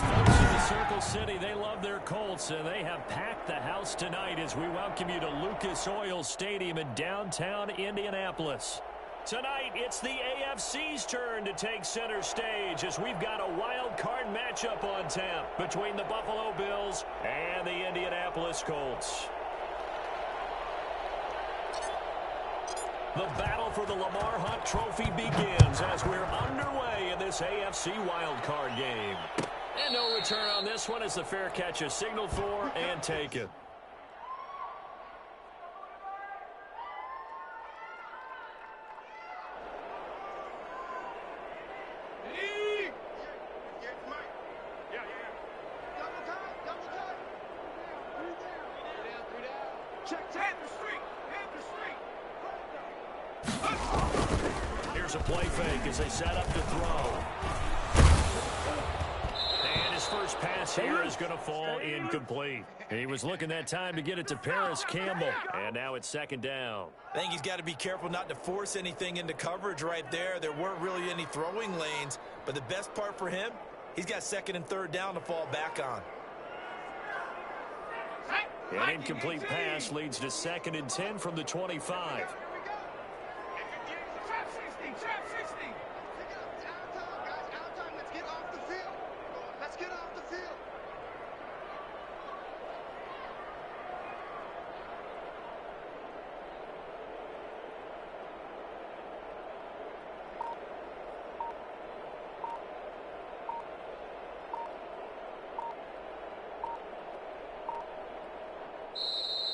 Folks in the Circle City, they love their Colts, and they have packed the house tonight as we welcome you to Lucas Oil Stadium in downtown Indianapolis. Tonight, it's the AFC's turn to take center stage as we've got a wild card matchup on tap between the Buffalo Bills and the Indianapolis Colts. The battle for the Lamar Hunt Trophy begins as we're underway in this AFC wildcard game. And no return on this one as the fair catch is signaled for and taken. Here's a play fake as they set up to throw. And his first pass here is going to fall incomplete. He was looking that time to get it to Paris Campbell. And now it's second down. I think he's got to be careful not to force anything into coverage right there. There weren't really any throwing lanes. But the best part for him, he's got second and third down to fall back on. An incomplete pass leads to second and 10 from the 25.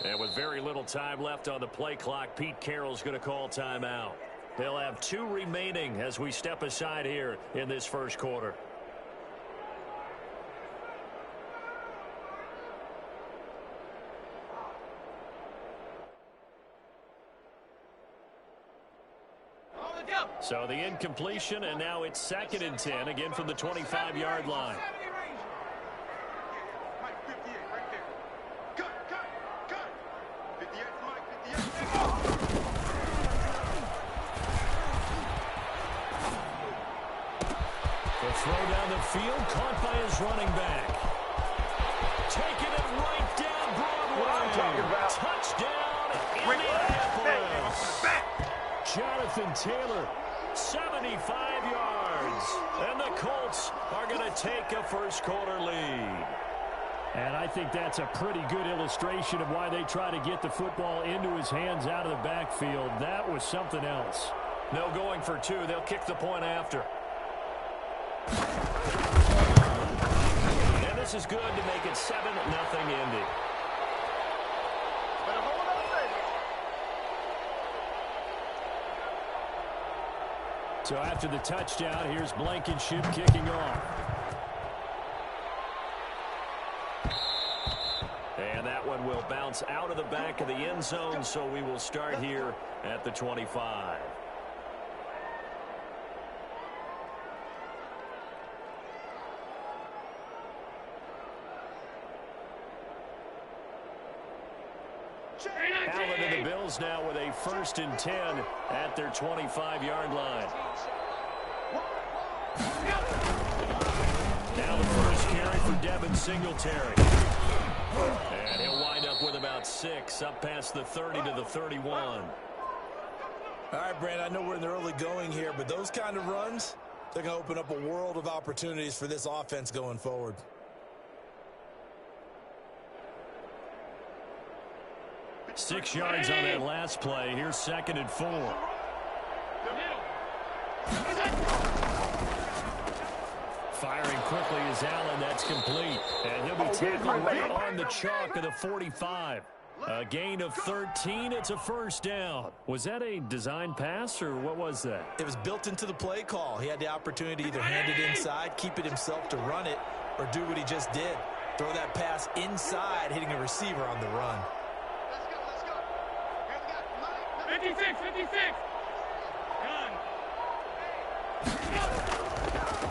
And with very little time left on the play clock, Pete Carroll's going to call timeout. They'll have 2 remaining as we step aside here in this first quarter. So the incompletion, and now it's second and 10, again from the 25-yard line. Throw down the field, caught by his running back. Taking it right down Broadway. What I'm talking about. Touchdown, Indianapolis. Jonathan Taylor, 75 yards. And the Colts are going to take a first quarter lead. And I think that's a pretty good illustration of why they try to get the football into his hands out of the backfield. That was something else. No going for 2. They'll kick the point after. And this is good to make it 7-0 Indy. So after the touchdown, here's Blankenship kicking off. And that one will bounce out of the back of the end zone, so we will start here at the 25. Allen and the Bills now with a first and 10 at their 25-yard line. Now the first carry for Devin Singletary. And he'll wind up with about 6 up past the 30 to the 31. All right, Brandon, I know we're in the early going here, but those kind of runs, they're going to open up a world of opportunities for this offense going forward. Six yards on that last play. Here's second and 4. Firing quickly is Allen. That's complete. And he'll be tackled right on the chalk of the 45. A gain of 13. It's a first down. Was that a design pass, or what was that? It was built into the play call. He had the opportunity to either hand it inside, keep it himself to run it, or do what he just did. Throw that pass inside, hitting a receiver on the run. 56, 56.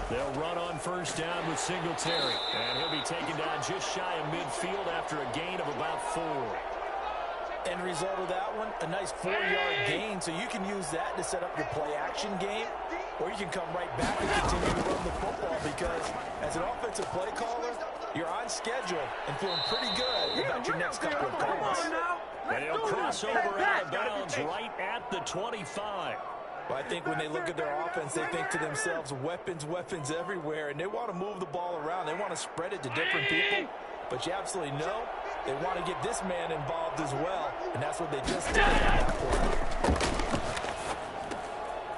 They'll run on first down with Singletary. And he'll be taken down just shy of midfield after a gain of about 4. End result of that one, a nice 4-yard gain, so you can use that to set up your play-action game. or you can come right back and continue to run the football because as an offensive play caller, you're on schedule and feeling pretty good about your next couple of calls. They'll cross over out of bounds right at the 25. Well, I think when they look at their offense, they think to themselves, weapons, weapons everywhere, and they want to move the ball around. They want to spread it to different people, but you absolutely know they want to get this man involved as well, and that's what they just did on that play.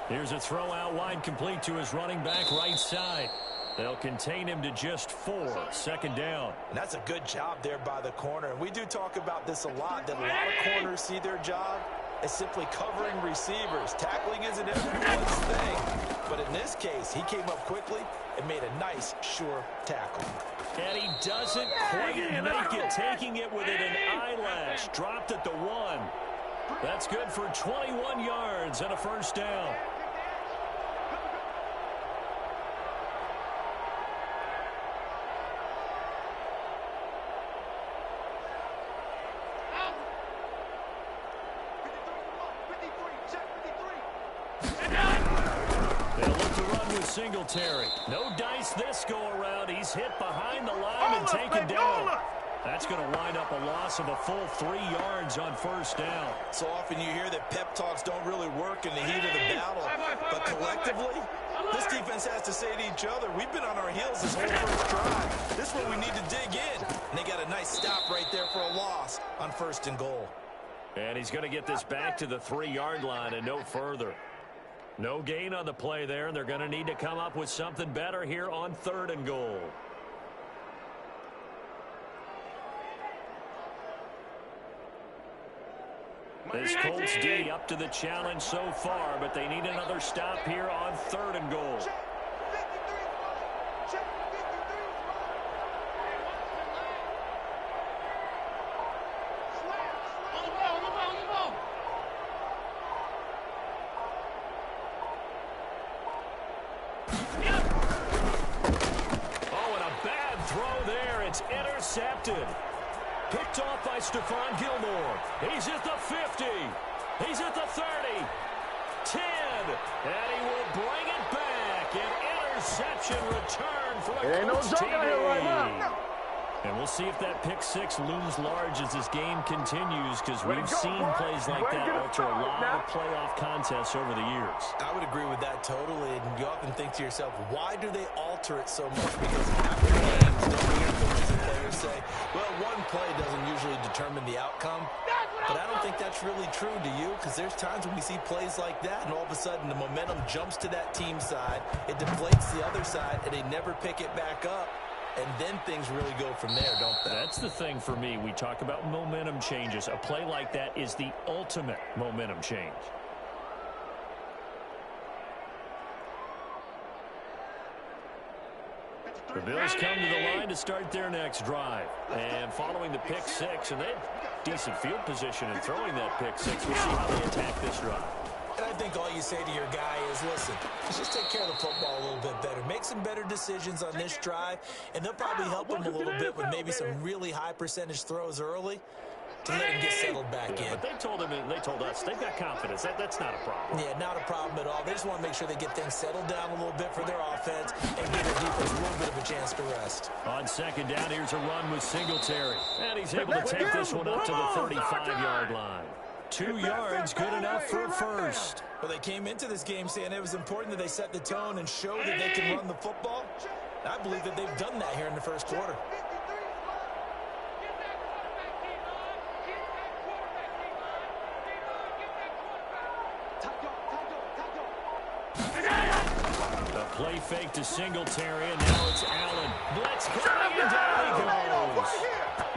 Here's a throw out wide, complete to his running back right side. They'll contain him to just 4, second down. And that's a good job there by the corner. And we do talk about this a lot, that a lot of corners see their job as simply covering receivers. Tackling isn't everyone's thing. But in this case, he came up quickly and made a nice, sure tackle. And he doesn't quite make it, taking it within an eyelash. Dropped at the 1. That's good for 21 yards and a first down. Singletary. No dice this go-around. He's hit behind the line and taken down. That's going to wind up a loss of a full 3 yards on first down. So often you hear that pep talks don't really work in the heat of the battle. But collectively, this defense has to say to each other, we've been on our heels this whole first drive. This is where we need to dig in. And they got a nice stop right there for a loss on 1st and goal. And he's going to get this back to the 3-yard line and no further. No gain on the play there, and they're going to need to come up with something better here on 3rd and goal. This Colts D up to the challenge so far, but they need another stop here on 3rd and goal. Intercepted. Picked off by Stephon Gilmore. He's at the 50. He's at the 30. 10. And he will bring it back. An interception return for the Colts TD. And we'll see if that pick 6 looms large as this game continues, because we've seen plays like that alter a lot of playoff contests over the years. I would agree with that totally. And you often think to yourself, why do they alter it so much? Because after games, don't hear the players say, well, one play doesn't usually determine the outcome. But I don't think that's really true, do you? Because there's times when we see plays like that, and all of a sudden the momentum jumps to that team side. It deflates the other side, and they never pick it back up. And then things really go from there, don't they? That's the thing for me. We talk about momentum changes. A play like that is the ultimate momentum change. The Bills come to the line to start their next drive. And following the pick 6, and they have decent field position in throwing that pick 6. We'll see how they attack this drive. And I think all you say to your guy is, listen, let's just take care of the football a little bit better. Make some better decisions on this drive, and they'll probably help him a little bit with maybe some really high percentage throws early to let him get settled back in. But they told him, and they told us, they've got confidence. That's not a problem. Yeah, not a problem at all. They just want to make sure they get things settled down a little bit for their offense and give their defense a little bit of a chance to rest. On 2nd down, here's a run with Singletary. And he's able to take this one up to the 35-yard line. 2 yards, good enough for a first. Well, they came into this game saying it was important that they set the tone and show that they can run the football. I believe that they've done that here in the first quarter. A play fake to Singletary, and now it's Allen. Blitz coming, and down he goes.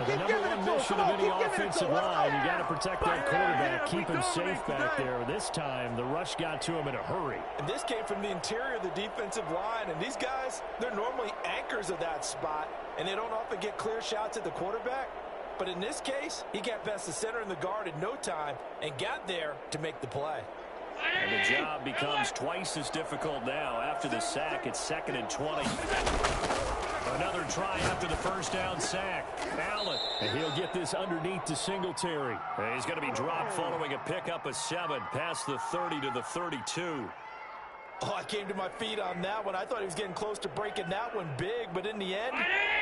The number one mission of any offensive line, you got to protect that quarterback, keep him safe back there. This time, the rush got to him in a hurry. And this came from the interior of the defensive line, and these guys, they're normally anchors of that spot, and they don't often get clear shots at the quarterback. But in this case, he got past the center and the guard in no time and got there to make the play. And the job becomes twice as difficult now. After the sack, it's 2nd and 20. Another try after the first down sack. Allen, and he'll get this underneath to Singletary. And he's going to be dropped following a pickup of 7 past the 30 to the 32. Oh, I came to my feet on that one. I thought he was getting close to breaking that one big, but in the end,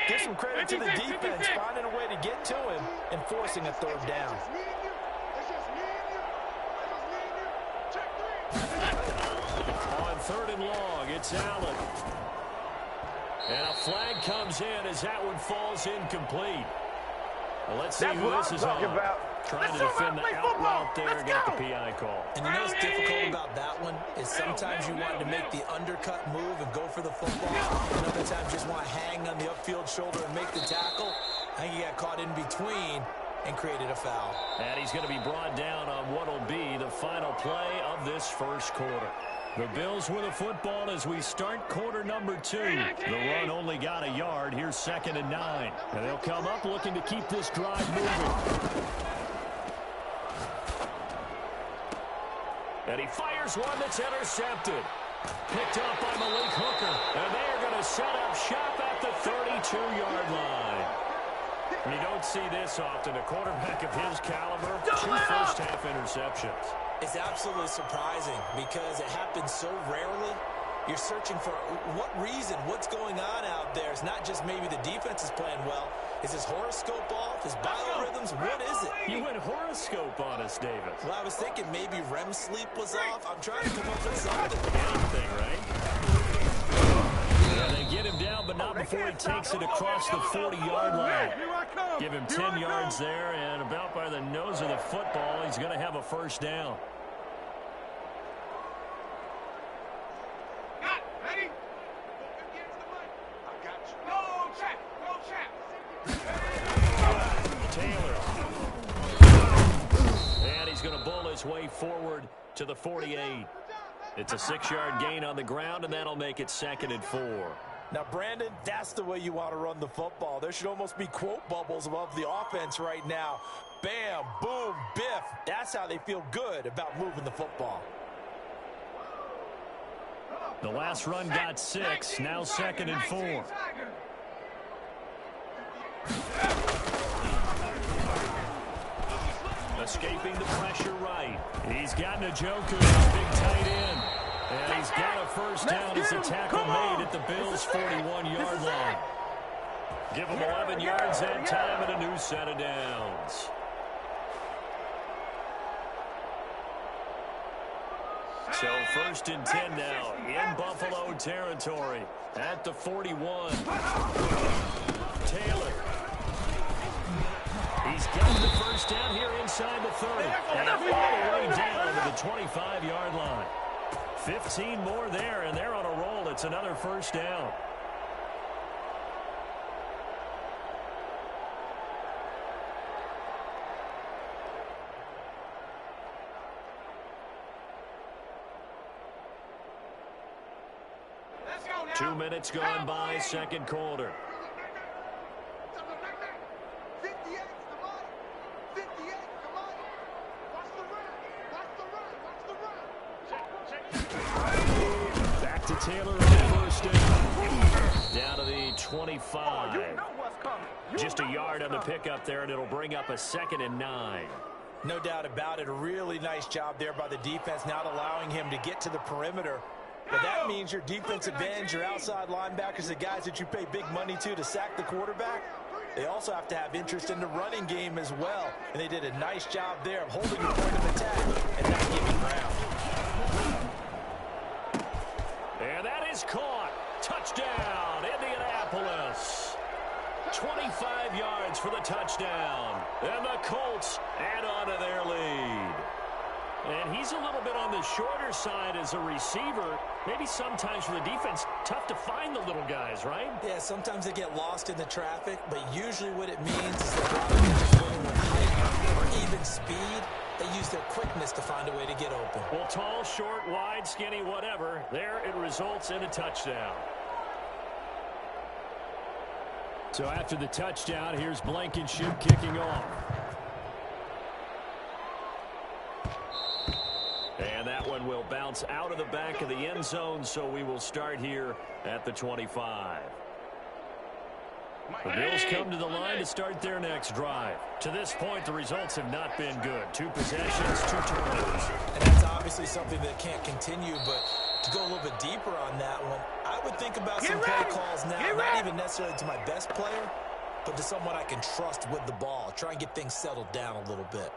give some credit to the defense, finding a way to get to him and forcing a third down. On 3rd and long, it's Allen. And a flag comes in as that one falls incomplete. Well, let's see who this is on. Trying to defend the out route there, got the PI call. And you know what's difficult about that one is sometimes you want to make the undercut move and go for the football, and other times you just want to hang on the upfield shoulder and make the tackle. I think he got caught in between and created a foul. And he's going to be brought down on what will be the final play of this first quarter. The Bills with a football as we start quarter number 2. The run only got a yard. Here's 2nd and 9. And they'll come up looking to keep this drive moving. And he fires one that's intercepted. Picked up by Malik Hooker. And they are going to set up shop at the 32-yard line. And you don't see this often. A quarterback of his caliber, 2 first-half interceptions. It's absolutely surprising because it happens so rarely. You're searching for what reason, what's going on out there. It's not just maybe the defense is playing well. Is his horoscope off? His biorhythms? What is it? You went horoscope on us, David. Well, I was thinking maybe REM sleep was off. I'm trying to come up with something. Anything, right? Yeah, they get him down, but not before he takes it across the 40-yard line. Give him 10 yards there, and about by the nose of the football, he's going to have a first down. Taylor. And he's going to bull his way forward to the 48. It's a 6-yard gain on the ground, and that'll make it 2nd and 4. Now, Brandon, that's the way you want to run the football. There should almost be quote bubbles above the offense right now. Bam, boom, biff. That's how they feel good about moving the football. The last run got 6, now 2nd and 4. Escaping the pressure right. He's got Njoku, big tight end. And he's got a first down as a tackle made at the Bills' 41-yard line. Give him 11 yards that time and a new set of downs. So 1st and 10 now in Buffalo territory at the 41. Taylor. He's got the first down here inside the 30. And all the way down to the 25-yard line. 15 more there, and they're on a roll. It's another first down. Let's go now. 2 minutes gone by, second quarter. 58, come on. 58, come on. Watch the run. Watch the run. Watch the run. Back to Taylor on the first down. Down to the 25. You know what's coming. Just a yard on the pickup there, and it'll bring up a 2nd and 9. No doubt about it. A really nice job there by the defense, not allowing him to get to the perimeter. But that means your defensive ends, your outside linebackers, the guys that you pay big money to sack the quarterback, they also have to have interest in the running game as well. And they did a nice job there of holding the point of attack and not giving ground. And that is caught. Touchdown, Indianapolis. 25 yards for the touchdown. And the Colts add on to their lead. And he's a little bit on the shorter side as a receiver. Maybe sometimes for the defense, tough to find the little guys, right? Yeah, sometimes they get lost in the traffic, but usually what it means is that rather than just winning with height or even speed, they use their quickness to find a way to get open. Well, tall, short, wide, skinny, whatever. There it results in a touchdown. So after the touchdown, here's Blankenship kicking off. And that one will bounce out of the back of the end zone, so we will start here at the 25. The Bills come to the line to start their next drive. To this point, the results have not been good. 2 possessions, 2 turnovers. And that's obviously something that can't continue, but To go a little bit deeper on that one, I would think about some play calls now, not even necessarily to my best player, but to someone I can trust with the ball. Try and get things settled down a little bit.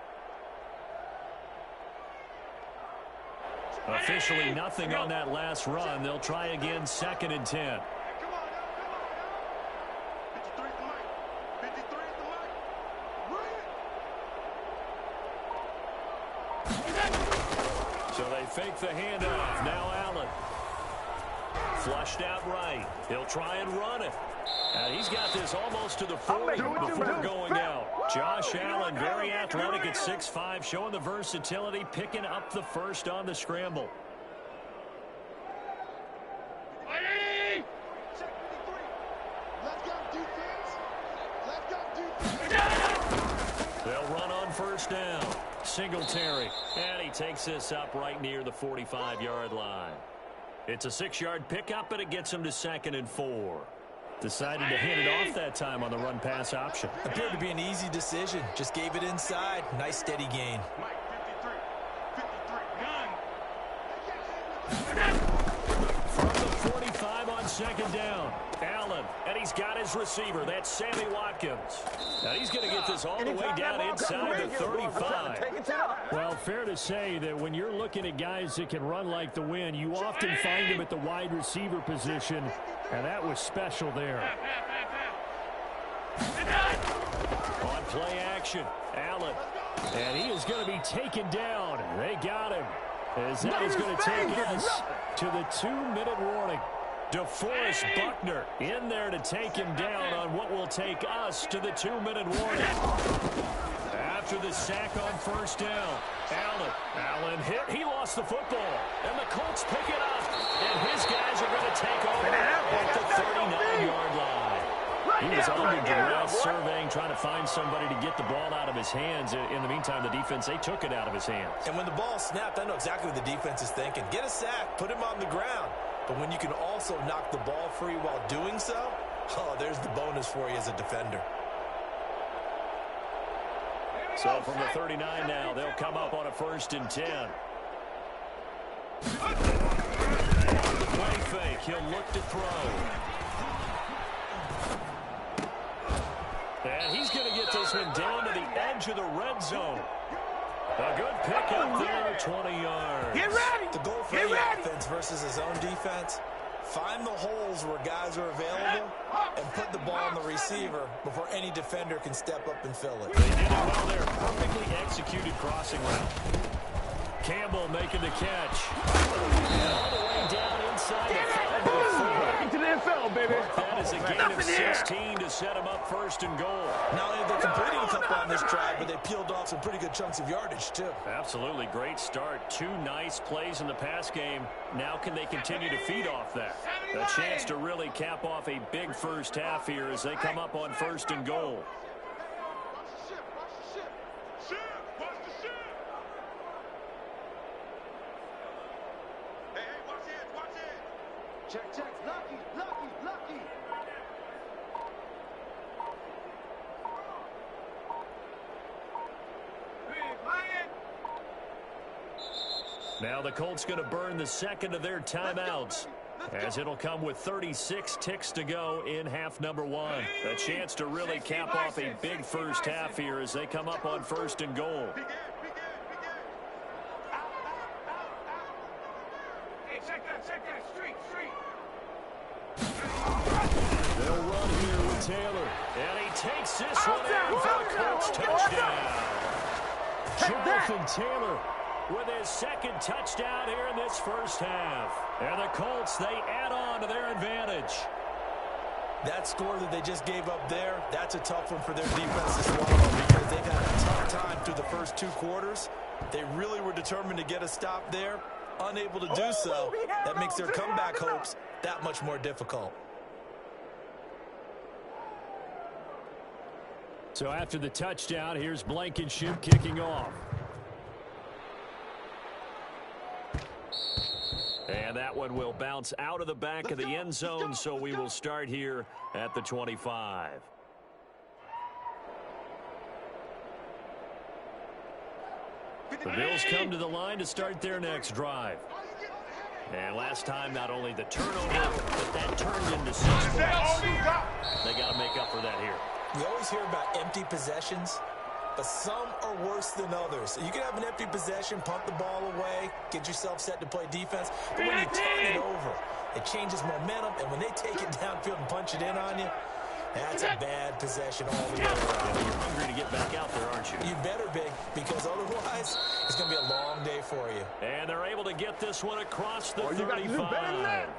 Officially nothing on that last run. They'll try again, 2nd and 10. Come on now. 53 at the mic. 53 at the mic. Bring it. So they fake the handoff. Now Allen. Flushed out right. He'll try and run it. He's got this almost to the 40 before going out. Josh Allen, very athletic at 6'5", showing the versatility, picking up the first on the scramble. Check 53. Let's go defense. Let's go defense. They'll run on first down. Singletary. And he takes this up right near the 45-yard line. It's a 6-yard pickup, and it gets him to 2nd and 4. Decided to hand it off that time on the run-pass option. Appeared to be an easy decision. Just gave it inside. Nice, steady gain. Mike, 53. 53. From the 45 on 2nd down. Allen, and he's got his receiver. That's Sammy Watkins. Now he's going to get this all the way down inside the 35. Well, fair to say that when you're looking at guys that can run like the wind, you often find them at the wide receiver position, and that was special there. On play action, Allen, and he is going to be taken down. They got him, as that is going to take us to the 2-minute warning. DeForest Buckner in there to take him down on what will take us to the 2-minute warning. After the sack on first down, Allen hit. He lost the football, and the Colts pick it up. And his guys are going to take over at the 39-yard line. He was under duress, surveying, trying to find somebody to get the ball out of his hands. In the meantime, the defense, they took it out of his hands. And when the ball snapped, I know exactly what the defense is thinking. Get a sack, put him on the ground. But when you can also knock the ball free while doing so, oh, there's the bonus for you as a defender. So from the 39 now, they'll come up on a 1st and 10. The play fake, he'll look to throw. And he's going to get this one down to the edge of the red zone. A good pickup there, 20 yards. Get ready! The goal for the offense versus his own defense, find the holes where guys are available and put the ball on the receiver before any defender can step up and fill it. They did it well there. Perfectly executed crossing route. Campbell making the catch. And all the way down inside the 5-4. Into the NFL, baby. That is a gain of 16 to set him up 1st and goal. Not only they're completing a couple on this drive, but they peeled off some pretty good chunks of yardage, too. Absolutely great start. 2 nice plays in the pass game. Now can they continue to feed off that? A chance to really cap off a big first half here as they come up on 1st and goal. Watch the ship. Watch the ship. Ship. Watch the ship. Hey, watch it. Watch it. Check, check. Lucky. Now the Colts going to burn the 2nd of their timeouts, as it'll come with 36 ticks to go in half number 1. A chance to really cap off a big first half here as they come up on 1st and goal. Hey, check that. Street. They'll run here with Taylor, and he takes this one in for a Colts touchdown. Jonathan Taylor with his 2nd touchdown here in this first half. And the Colts, they add on to their advantage. That score that they just gave up there, that's a tough one for their defense to swallow because they've had a tough time through the first 2 quarters. They really were determined to get a stop there, unable to do so. That makes their comeback hopes that much more difficult. So after the touchdown, here's Blankenship kicking off. And that one will bounce out of the back of the end zone, so we will start here at the 25. The Bills come to the line to start their next drive. And last time, not only the turnover, but that turned into 6 points. They got to make up for that here. You always hear about empty possessions, but some are worse than others. You can have an empty possession, punt the ball away, get yourself set to play defense, but when you turn it over, it changes momentum, and when they take it downfield and punch it in on you, that's a bad possession all the way around. You're hungry to get back out there, aren't you? You better be, because otherwise, it's going to be a long day for you. And they're able to get this one across the 35.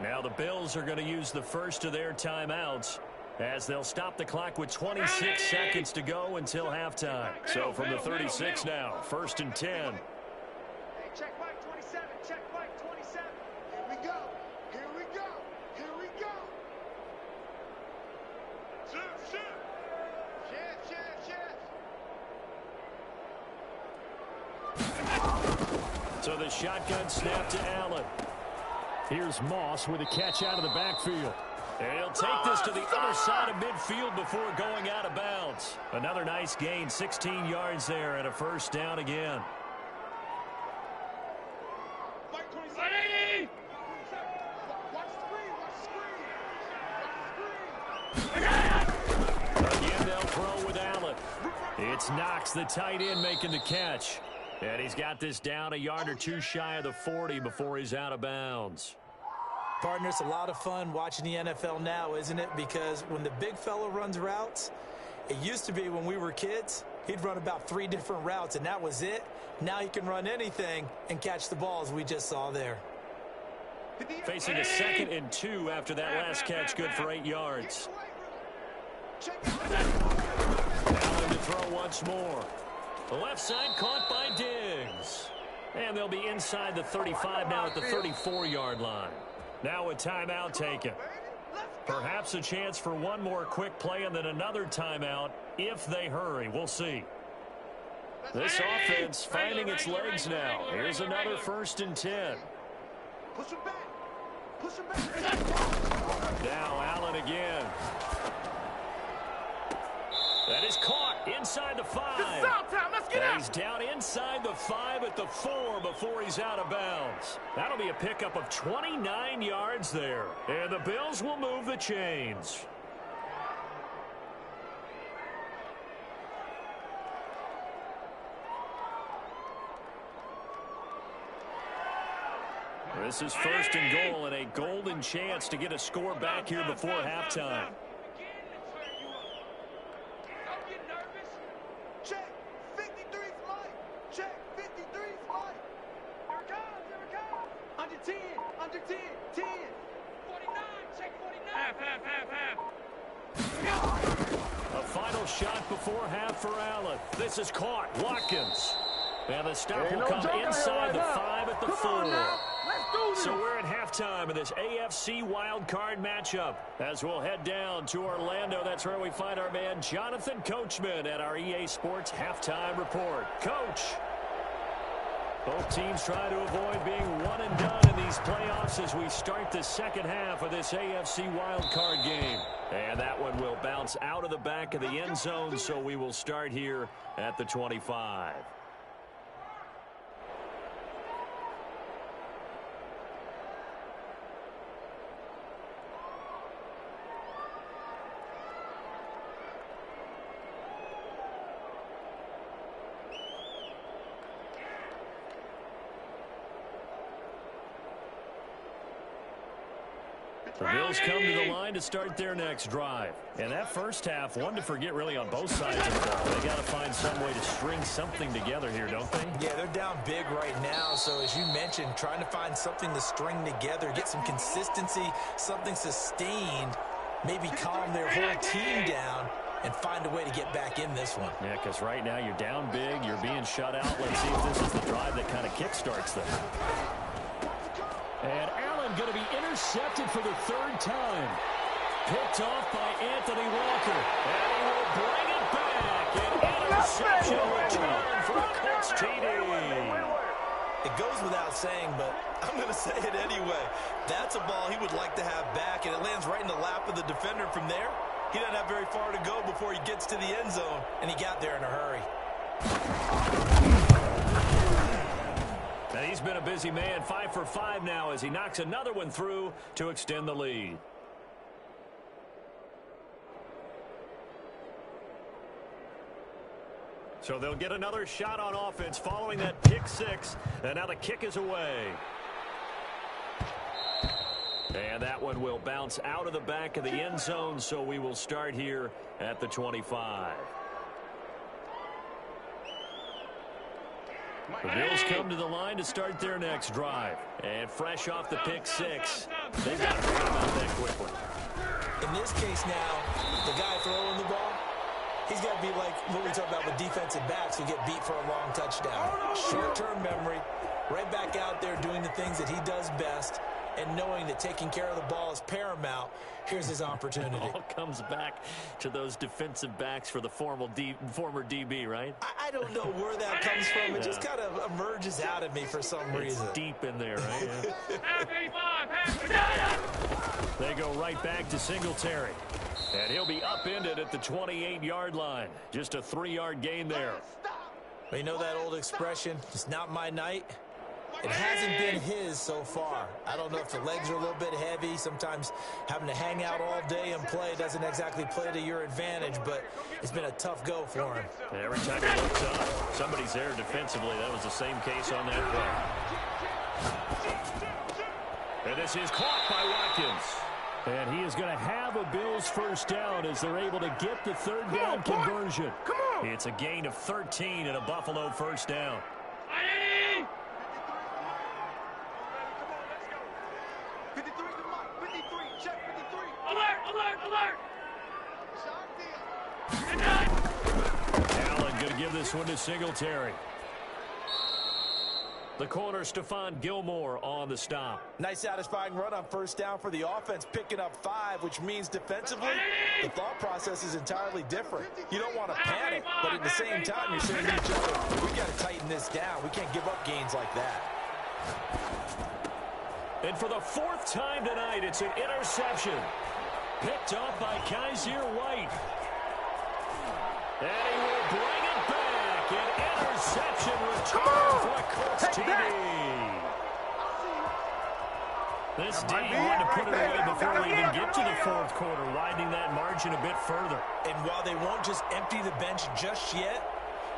Now the Bills are going to use the first of their timeouts as they'll stop the clock with 26 seconds to go until halftime. So from the 36 now, 1st and 10. Hey, check Mike 27. Check Mike 27. Here we go. Here we go. Here we go. Shift, shift. Shift, shift, shift. So the shotgun snap to Allen. Here's Moss with a catch out of the backfield. And he'll take this to the other side of midfield before going out of bounds. Another nice gain, 16 yards there, and a first down again. Mike 27. Watch the screen. Again, they'll throw with Allen. It's Knox, the tight end, making the catch. And he's got this down a yard or two shy of the 40 before he's out of bounds. Partner, it's a lot of fun watching the NFL now, isn't it? Because when the big fella runs routes, it used to be when we were kids, he'd run about 3 different routes, and that was it. Now he can run anything and catch the balls we just saw there. Facing a 2nd and 2 after that last catch, good for 8 yards. Allen to throw once more. The left side caught by Diggs. And they'll be inside the 35 now at the 34-yard line. Now a timeout taken. Perhaps a chance for one more quick play and then another timeout if they hurry. We'll see. This offense finding its legs now. Here's another 1st and 10. Push him back. Push him back. Now Allen again. That is caught inside the 5. And he's down inside the 5 at the 4 before he's out of bounds. That'll be a pickup of 29 yards there. And the Bills will move the chains. This is 1st and goal and a golden chance to get a score back here before halftime. Check. 53's Mike. Check. 53's Mike. Here it comes. Here it comes. Under 10. Under 10. 10. 49. Check 49. Half. A final shot before half for Allen. This is caught. Watkins. And the stop will come inside the 5 at the 4. So we're at halftime of this AFC Wildcard matchup as we'll head down to Orlando. That's where we find our man Jonathan Coachman at our EA Sports Halftime Report. Coach, both teams try to avoid being one and done in these playoffs as we start the second half of this AFC Wildcard game. And that one will bounce out of the back of the end zone, so we will start here at the 25. The Bills come to the line to start their next drive. And that first half, one to forget really on both sides of the ball. They got to find some way to string something together here, don't they? Yeah, they're down big right now. So as you mentioned, trying to find something to string together, get some consistency, something sustained, maybe calm their whole team down and find a way to get back in this one. Yeah, because right now you're down big, you're being shut out. Let's see if this is the drive that kind of kickstarts them. And Allen going to be intercepted for the 3rd time. Picked off by Anthony Walker. And he will bring it back. An interception return for a Colts TD. It goes without saying, but I'm going to say it anyway. That's a ball he would like to have back, and it lands right in the lap of the defender from there. He doesn't have very far to go before he gets to the end zone, and he got there in a hurry. And he's He's been a busy man, 5 for 5 now as he knocks another one through to extend the lead. So they'll get another shot on offense following that pick six, and now the kick is away. And that one will bounce out of the back of the end zone, so we will start here at the 25. The Bills come to the line to start their next drive. And fresh off the pick six, they've got to forget about that quickly. In this case now, the guy throwing the ball, he's got to be like what we talk about with defensive backs who get beat for a long touchdown. Short-term memory, right back out there doing the things that he does best, and knowing that taking care of the ball is paramount. Here's his opportunity. It all comes back to those defensive backs for the former DB, right? I don't know where that comes from. It just kind of emerges out of me for some reason. It's deep in there, right? They go right back to Singletary. And he'll be upended at the 28-yard line. Just a 3-yard gain there. You know that old expression, it's not my night? It hasn't been his so far. I don't know if the legs are a little bit heavy. Sometimes having to hang out all day and play doesn't exactly play to your advantage, but it's been a tough go for him. And every time he looks up, somebody's there defensively. That was the same case on that play. And this is caught by Watkins. And he is going to have a Bills first down as they're able to get the third down conversion. It's a gain of 13 and a Buffalo first down. 53 to Mike. 53. Check 53. Alert! Allen going to give this one to Singletary. The corner, Stephon Gilmore, on the stop. Nice satisfying run on first down for the offense, picking up 5, which means defensively, the thought process is entirely different. You don't want to panic, but at the same time, you're saying to each other, we got to tighten this down. We can't give up gains like that. And for the 4th time tonight, it's an interception. Picked up by Kaiser White. And he will bring it back. An interception return for a Colts TD. This D wanted to put it away before we even get to the 4th quarter, widening that margin a bit further. And while they won't just empty the bench just yet,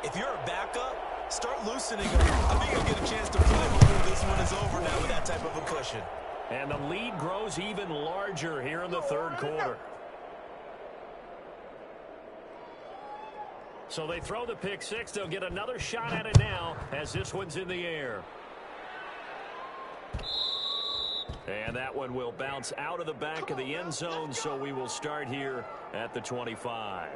if you're a backup, start loosening them. I think you'll get a chance to play before this one is over now with that type of a cushion. And the lead grows even larger here in the 3rd quarter. So they throw the pick six. They'll get another shot at it now as this one's in the air. And that one will bounce out of the back of the end zone, so we will start here at the 25.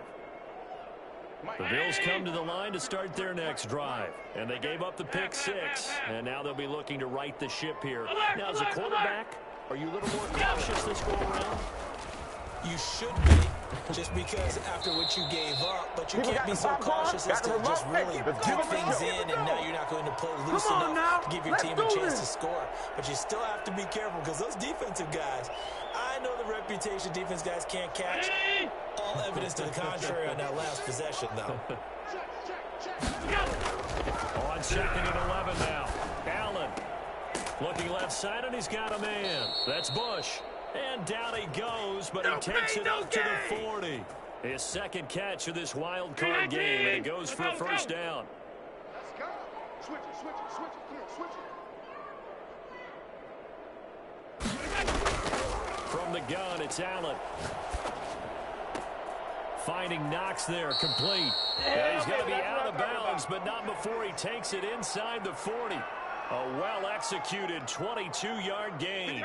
The Bills come to the line to start their next drive. And they gave up the pick six, and now they'll be looking to right the ship here. Now, as a quarterback, are you a little more cautious this go around? You should be, just because after what you gave up, but you can't be so cautious as to just really get things in, and now you're not going to play loose enough to give your team a chance to score. But you still have to be careful, because those defensive guys, I know the reputation defense guys can't catch. All evidence to the contrary on that last possession, though. On 2nd and 11 now. Allen looking left side, and he's got a man. That's Bush. And down he goes, but he takes it up to the 40. His 2nd catch of this wild card game, and it goes for a first down. Let's go. Switch it. From the gun, it's Allen. Finding Knox there, complete. And he's going to be out of bounds, but not before he takes it inside the 40. A well-executed 22-yard gain.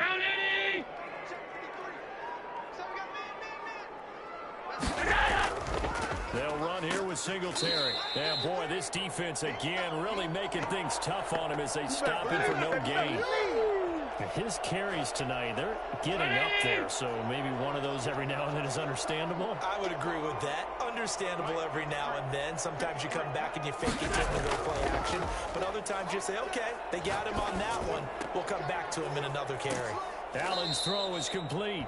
They'll run here with Singletary. And, boy, this defense, again, really making things tough on him as they stop him for no gain. His carries tonight, they're getting up there, so maybe one of those every now and then is understandable. I would agree with that. Understandable every now and then. Sometimes you come back and you fake it, get him to go play action. But other times you say, okay, they got him on that one. We'll come back to him in another carry. Allen's throw is complete.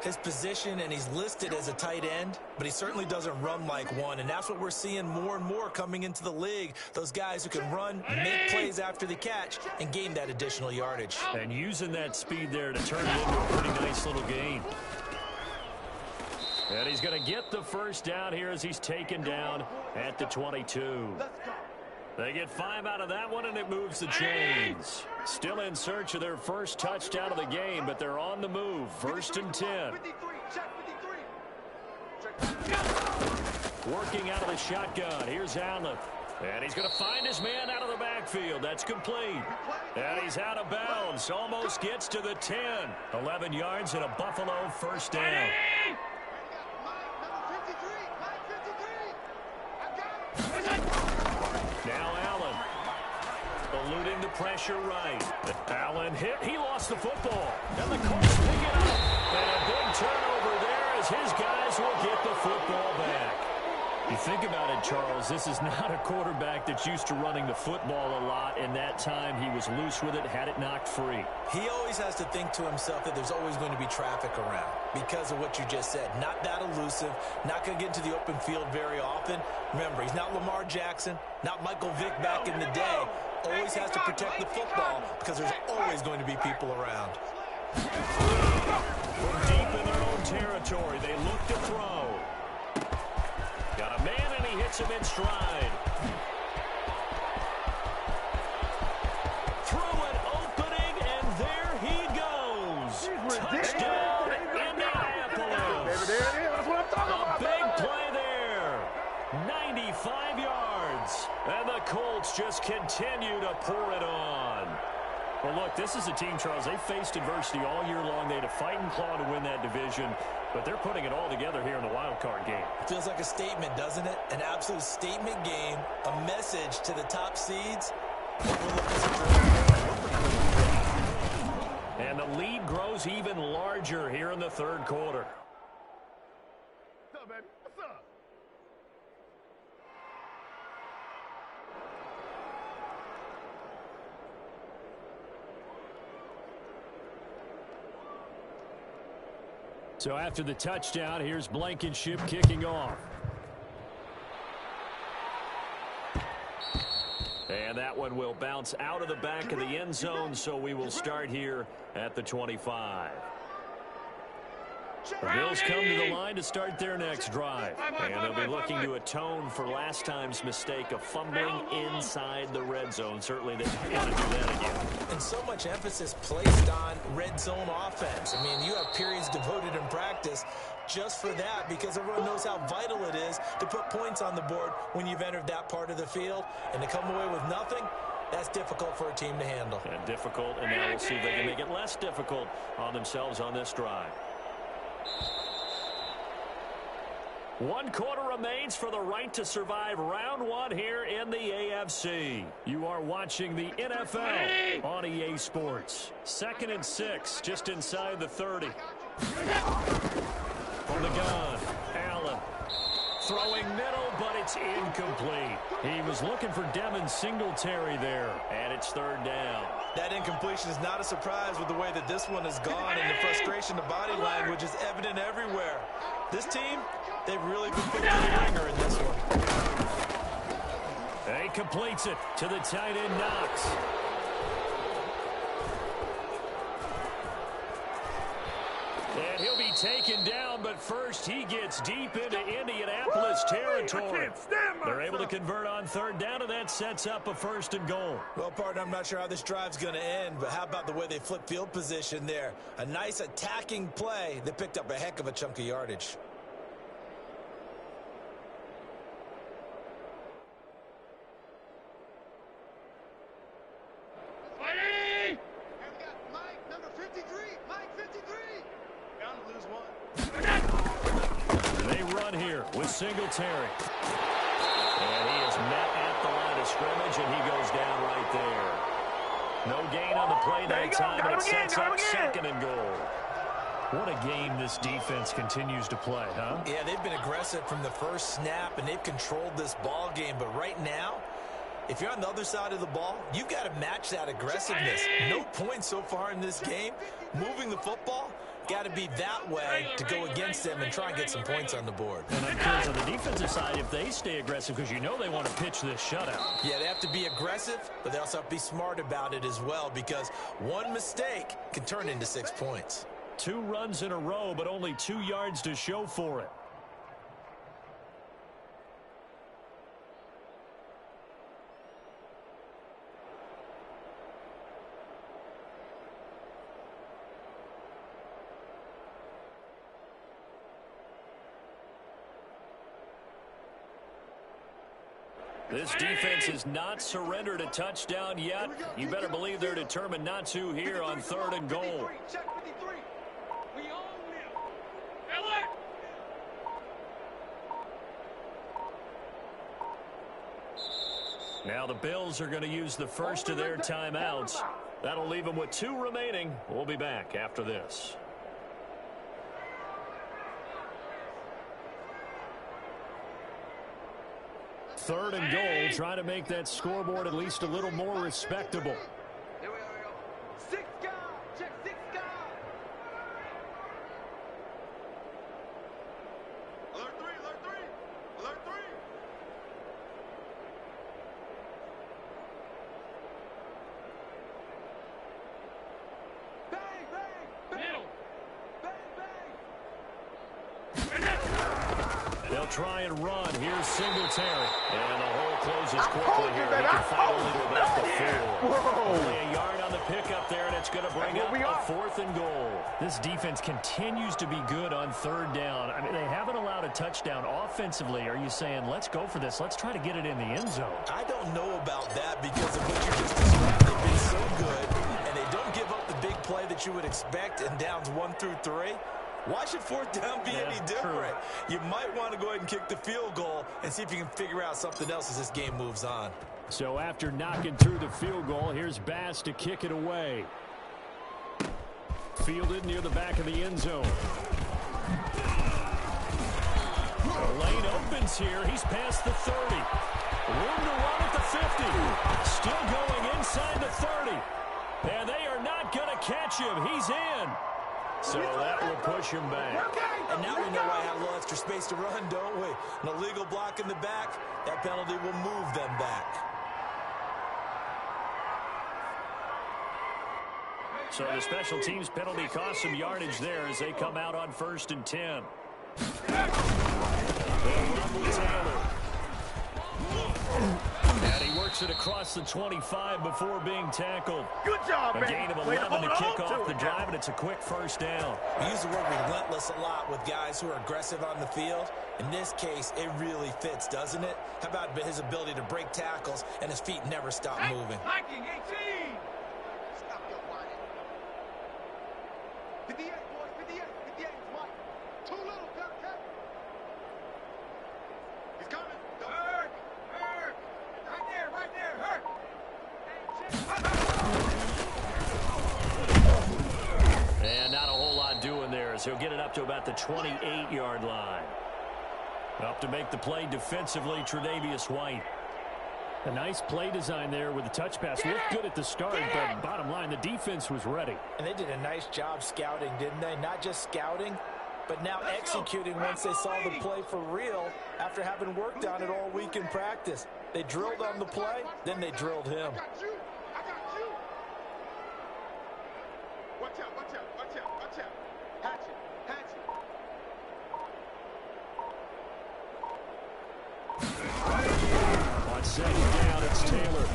His position, and he's listed as a tight end, but he certainly doesn't run like one, and that's what we're seeing more and more coming into the league. Those guys who can run, make plays after the catch, and gain that additional yardage. And using that speed there to turn it into a pretty nice little gain. And he's going to get the first down here as he's taken down at the 22. They get 5 out of that one, and it moves the chains. Still in search of their first touchdown of the game, but they're on the move. 1st and 10. Working out of the shotgun. Here's Allen. And he's going to find his man out of the backfield. That's complete. And he's out of bounds. Almost gets to the 10. 11 yards and a Buffalo first down. Now Allen, eluding the pressure right. Allen hit. He lost the football. And the Colts pick it up. And a big turnover there as his guys will get the football back. You think about it, Charles, this is not a quarterback that's used to running the football a lot, and that time he was loose with it, had it knocked free. He always has to think to himself that there's always going to be traffic around because of what you just said. Not that elusive, not going to get into the open field very often. Remember, he's not Lamar Jackson, not Michael Vick back in the day. Always has to protect the football because there's always going to be people around. From deep in their own territory, they look to throw. Got a man, and he hits him in stride. Through an opening, and there he goes. Touchdown, Indianapolis. A big play there. 95 yards. And the Colts just continue to pour it on. Well, look, this is a team, Charles, they faced adversity all year long. They had to fight and claw to win that division, but they're putting it all together here in the wild card game. Feels like a statement, doesn't it? An absolute statement game, a message to the top seeds. And the lead grows even larger here in the third quarter. What's up, baby? What's up? So after the touchdown, here's Blankenship kicking off. And that one will bounce out of the back of the end zone, so we will start here at the 25. The Bills come to the line to start their next drive. And they'll be looking to atone for last time's mistake of fumbling inside the red zone. Certainly they want to do that again. And so much emphasis placed on red zone offense. I mean, you have periods devoted in practice just for that because everyone knows how vital it is to put points on the board when you've entered that part of the field. And to come away with nothing, that's difficult for a team to handle. And difficult, and now we'll see if they can make it less difficult on themselves on this drive. 1 quarter remains for the right to survive round 1 here in the AFC. You are watching the NFL on EA Sports. 2nd and 6, just inside the 30. From the gun, Allen. Throwing middle, but it's incomplete. He was looking for Devin Singletary there, and it's 3rd down. That incompletion is not a surprise with the way that this one has gone, and the frustration, the body language is evident everywhere. This team, they've really been put through the ringer in this one. And he completes it to the tight end, Knox. And he'll be taken down, but first he gets deep into Indianapolis territory. They're able to convert on 3rd down, and that sets up a 1st and goal. Well, partner, I'm not sure how this drive's going to end, but how about the way they flip field position there? A nice attacking play that picked up a heck of a chunk of yardage. With Singletary. And he is met at the line of scrimmage, and he goes down right there. No gain on the play that time, but it sets up 2nd and goal. What a game this defense continues to play, huh? Yeah, they've been aggressive from the first snap, and they've controlled this ball game. But right now, if you're on the other side of the ball, you've got to match that aggressiveness. No points so far in this game. Moving the football, got to be that way to go against them and try and get some points on the board. And I'm curious on the defensive side if they stay aggressive, because you know they want to pitch this shutout. Yeah, they have to be aggressive, but they also have to be smart about it as well, because one mistake can turn into 6 points. 2 runs in a row, but only 2 yards to show for it. This defense has not surrendered a touchdown yet. You better believe they're determined not to here on 3rd and goal. Check 53. We own them. Now the Bills are going to use the first of their timeouts. That'll leave them with 2 remaining. We'll be back after this. Third and goal, trying to make that scoreboard at least a little more respectable. Here we go. 6 guys. Check 6 guys. Alert 3. Alert 3. Alert 3. Bang, bang, bang. Bang, bang. They'll try and run. Here's Singletary. And the hole closes quickly here. He can find only to about the 4. Only a yard on the pickup there, and it's going to bring up a 4th and goal. This defense continues to be good on 3rd down. I mean, they haven't allowed a touchdown offensively. Are you saying, let's go for this? Let's try to get it in the end zone. I don't know about that because of what you just described. They've been so good, and they don't give up the big play that you would expect in downs 1 through 3. Why should 4th down be any different? True. You might want to go ahead and kick the field goal and see if you can figure out something else as this game moves on. So after knocking through the field goal, here's Bass to kick it away. Fielded near the back of the end zone. The lane opens here. He's past the 30. Room to run at the 50. Still going inside the 30. And they are not going to catch him. He's in. So that will push him back. And now we know why I have a little extra space to run, don't we? An illegal block in the back, that penalty will move them back. So the special teams penalty costs some yardage there as they come out on 1st and 10. And he works it across the 25 before being tackled. Good job, A gain of 11 to kick off the drive, and it's a quick 1st down. We use the word relentless a lot with guys who are aggressive on the field. In this case, it really fits, doesn't it? How about his ability to break tackles and his feet never stop moving? Hiking 18. Stop your whining. 58, boys. 58. 58 is Mike. Too little, Cap. He's coming. Hurt. Right there. Hurt. And not a whole lot doing there as he'll get it up to about the 28-yard line. Up to make the play defensively, Tre'Davious White. A nice play design there with the touch pass. Looked good at the start, but bottom line, the defense was ready. And they did a nice job scouting, didn't they? Not just scouting, but now executing once they saw the play for real after having worked on it all week in practice. They drilled on the play, then they drilled him. I got you. Watch out. Hatchet. On 2nd down, it's Taylor.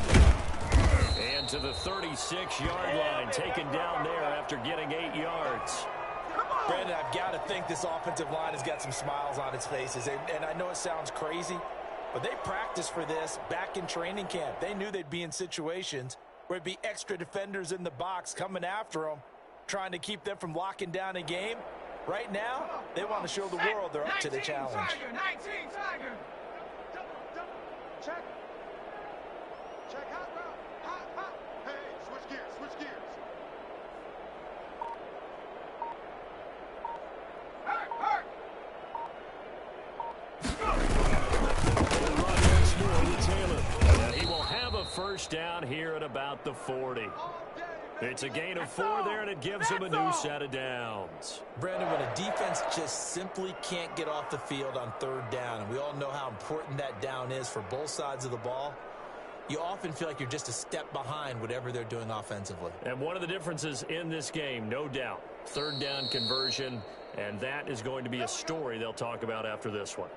And to the 36-yard line, taken down there after getting 8 yards. Brandon, I've got to think this offensive line has got some smiles on its faces. And I know it sounds crazy, but they practiced for this back in training camp. They knew they'd be in situations where it'd be extra defenders in the box coming after them, trying to keep them from locking down a game. Right now, they want to show the world they're up to the challenge. 19 Tiger. Check. Hot route. Hot. Hey, switch gears. Hurt. Run once more to Taylor. And he will have a 1st down here at about the 40. All day, It's a gain of 4 there, and it gives them a new set of downs. Brandon, when a defense just simply can't get off the field on third down, and we all know how important that down is for both sides of the ball, you often feel like you're just a step behind whatever they're doing offensively. And one of the differences in this game, no doubt, third down conversion, and that is going to be a story they'll talk about after this one.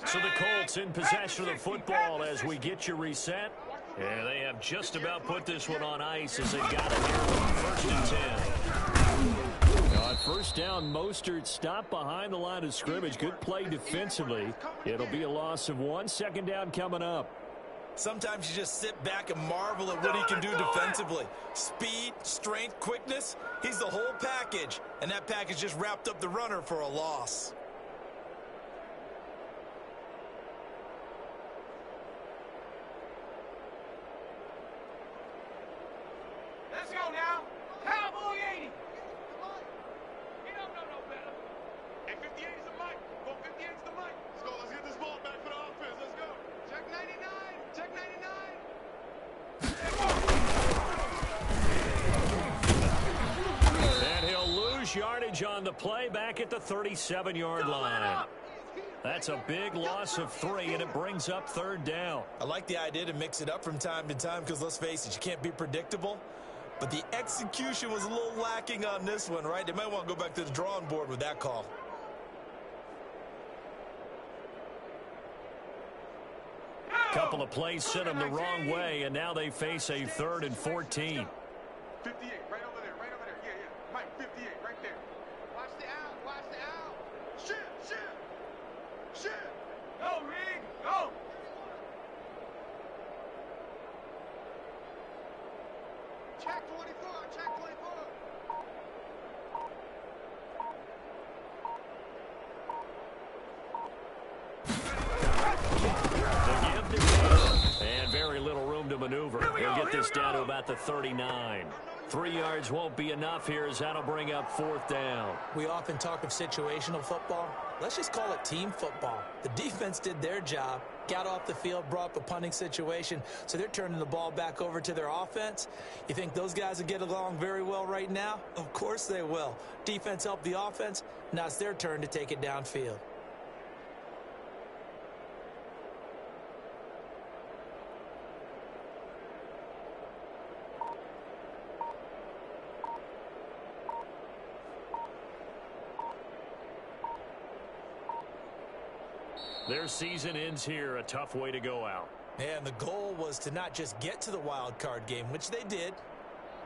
So the Colts in possession of the football as we get you reset. And they have just about put this one on ice as they got it here on 1st and 10. On first down, Mostert stopped behind the line of scrimmage. Good play defensively. It'll be a loss of 1. Second down coming up. Sometimes you just sit back and marvel at what he can do defensively. Speed, strength, quickness. He's the whole package. And that package just wrapped up the runner for a loss. Let's go now. Cowboy 80. He don't know no better. Hey, 58 is the mic. Go 58 is the mic. Let's go. Let's get this ball back for the offense. Let's go. Check 99. Check 99. And he'll lose yardage on the play back at the 37-yard line. That's a big loss of 3, and it brings up third down. I like the idea to mix it up from time to time because, let's face it, you can't be predictable. But the execution was a little lacking on this one, right? They might want to go back to the drawing board with that call. Couple of plays sent them the wrong way, and now they face a 3rd and 14. 58, right over there, right over there. Yeah, yeah. Mike, 58, right there. Watch the out, watch the out. Shoot, shoot. Shoot. Go, Rig, go. Check 24, check 24. And very little room to maneuver. He'll get this down to about the 39. 3 yards won't be enough here as that'll bring up 4th down. We often talk of situational football. Let's just call it team football. The defense did their job, got off the field, brought up a punting situation, so they're turning the ball back over to their offense. You think those guys will get along very well right now? Of course they will. Defense helped the offense. Now it's their turn to take it downfield. Their season ends here, a tough way to go out. And the goal was to not just get to the wild card game, which they did,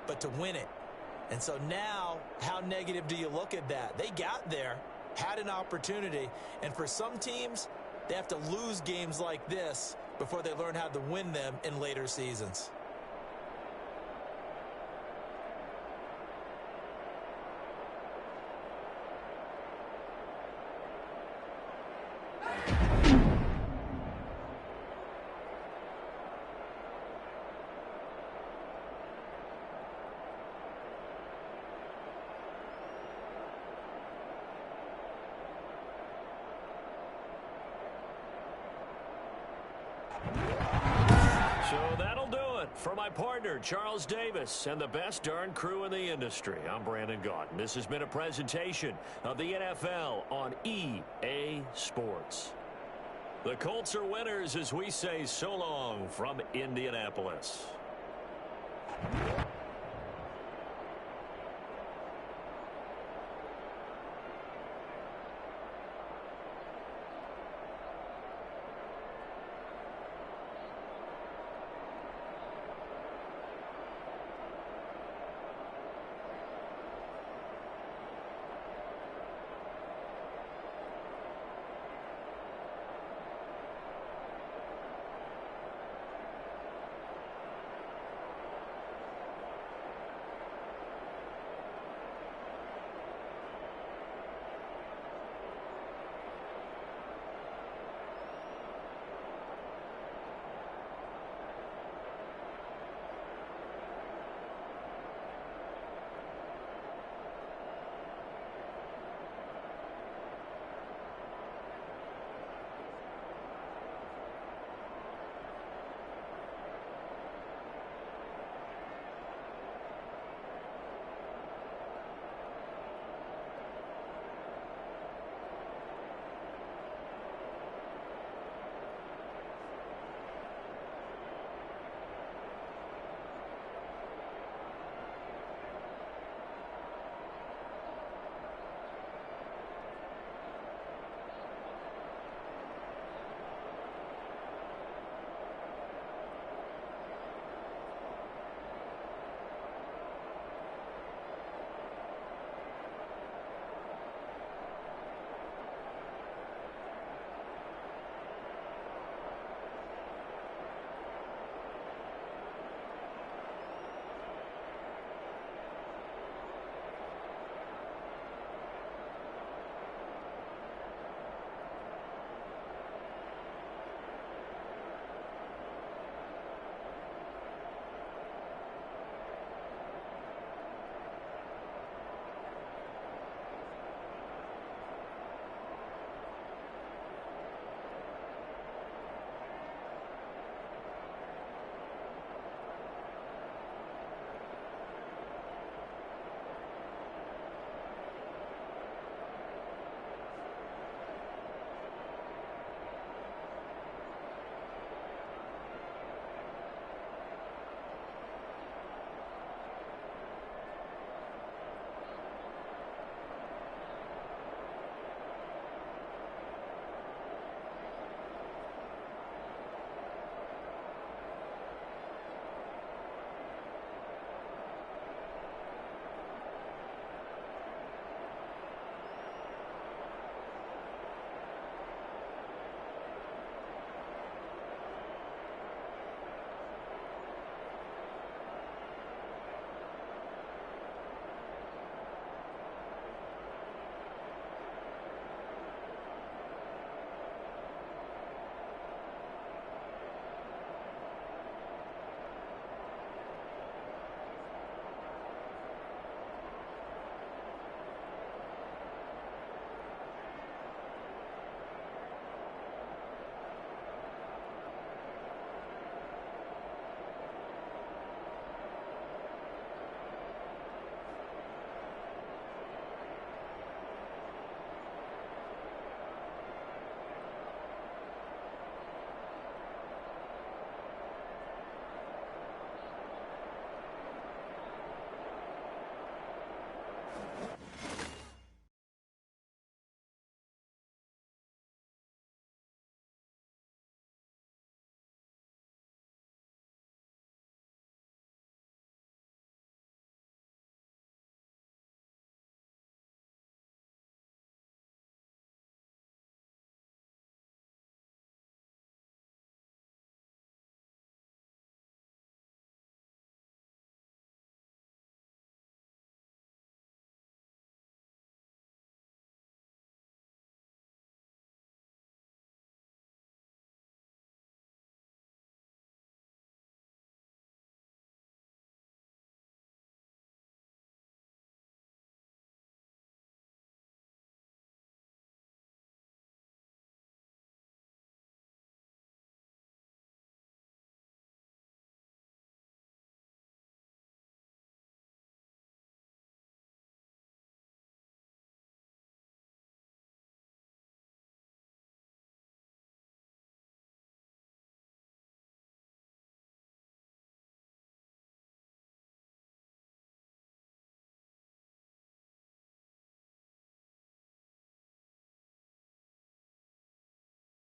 but to win it. And so now, how negative do you look at that? They got there, had an opportunity, and for some teams, they have to lose games like this before they learn how to win them in later seasons. So that'll do it for my partner, Charles Davis, and the best darn crew in the industry. I'm Brandon Gaudin. This has been a presentation of the NFL on EA Sports. The Colts are winners as we say so long from Indianapolis.